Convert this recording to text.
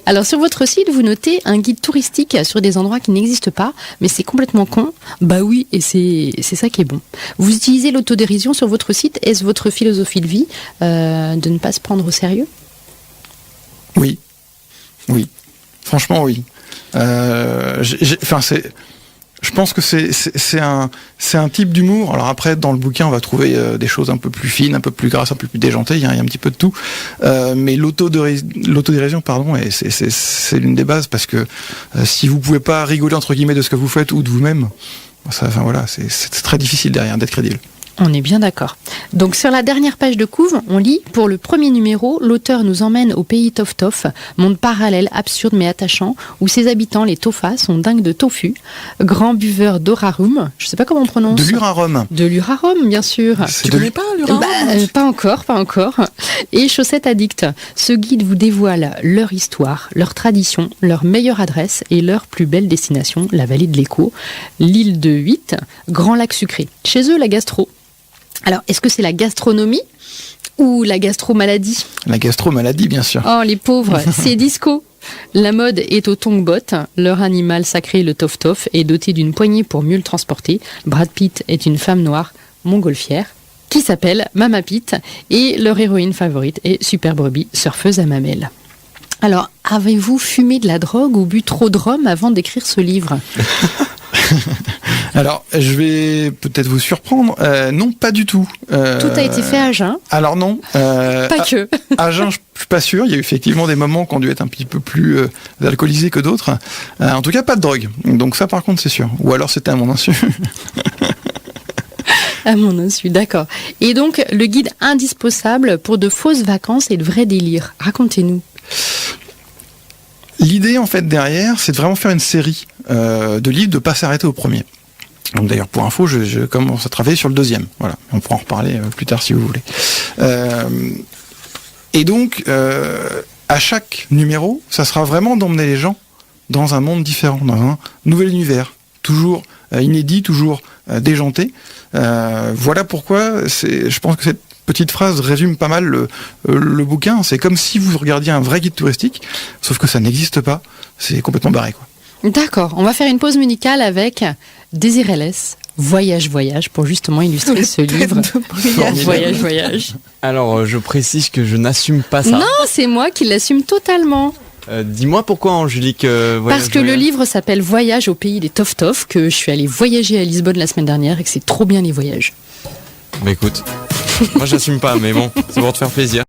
Alors sur votre site, vous notez un guide touristique sur des endroits qui n'existent pas, mais c'est complètement con. Bah oui, et c'est ça qui est bon. Vous utilisez l'autodérision sur votre site. Est-ce votre philosophie de vie de ne pas se prendre au sérieux ? Oui. Franchement, oui. Je pense que c'est un type d'humour. Alors après, dans le bouquin, on va trouver des choses un peu plus fines, un peu plus grasses, un peu plus déjantées. Il y a un petit peu de tout. Mais l'autodérision, c'est l'une des bases, parce que si vous pouvez pas rigoler entre guillemets de ce que vous faites ou de vous-même, c'est très difficile derrière d'être crédible. On est bien d'accord. Donc sur la dernière page de couve, on lit « Pour le premier numéro, l'auteur nous emmène au pays Tof Tof, monde parallèle, absurde mais attachant, où ses habitants, les Tofas, sont dingues de tofu, grands buveurs d'orarum, je sais pas comment on prononce. De l'urarum. De l'urarum, bien sûr. Tu connais pas l'urarum ? Pas encore. Et chaussettes addicts. Ce guide vous dévoile leur histoire, leur tradition, leur meilleure adresse et leur plus belle destination, la vallée de l'Écho, l'île de Huit, Grand Lac Sucré. Chez eux, la gastro. Alors, est-ce que c'est la gastronomie ou la gastromaladie ? La gastromaladie, bien sûr. Oh, les pauvres, c'est disco. La mode est au tongbot. Leur animal sacré, le Tof Tof, est doté d'une poignée pour mieux le transporter. Brad Pitt est une femme noire montgolfière qui s'appelle Mama Pitt et leur héroïne favorite est Super Brebis, surfeuse à mamelles. Alors, avez-vous fumé de la drogue ou bu trop de rhum avant d'écrire ce livre ? Alors, je vais peut-être vous surprendre. Non, pas du tout. Tout a été fait à jeun ? Alors non. Pas que. À jeun, je suis pas sûr. Il y a eu effectivement des moments qui ont dû être un petit peu plus alcoolisés que d'autres. En tout cas, pas de drogue. Donc ça, par contre, c'est sûr. Ou alors, c'était à mon insu. À mon insu, d'accord. Et donc, le guide indispensable pour de fausses vacances et de vrais délires. Racontez-nous. L'idée, en fait, derrière, c'est de vraiment faire une série de livres, de pas s'arrêter au premier. Donc d'ailleurs, pour info, je commence à travailler sur le deuxième. Voilà, on pourra en reparler plus tard si vous voulez. Et donc, à chaque numéro, ça sera vraiment d'emmener les gens dans un monde différent, dans un nouvel univers, toujours inédit, toujours déjanté. Voilà pourquoi je pense que cette petite phrase résume pas mal le bouquin. C'est comme si vous regardiez un vrai guide touristique, sauf que ça n'existe pas. C'est complètement barré, quoi. D'accord, on va faire une pause musicale avec Désiré Less, Voyage, Voyage, pour justement illustrer ce livre. Voyage. Alors, je précise que je n'assume pas ça. Non, c'est moi qui l'assume totalement. Dis-moi pourquoi, Angélique, Parce que le livre s'appelle Voyage au pays des Tof Tof, que je suis allée voyager à Lisbonne la semaine dernière et que c'est trop bien les voyages. Bah écoute, moi j'assume pas, mais bon, c'est pour te faire plaisir.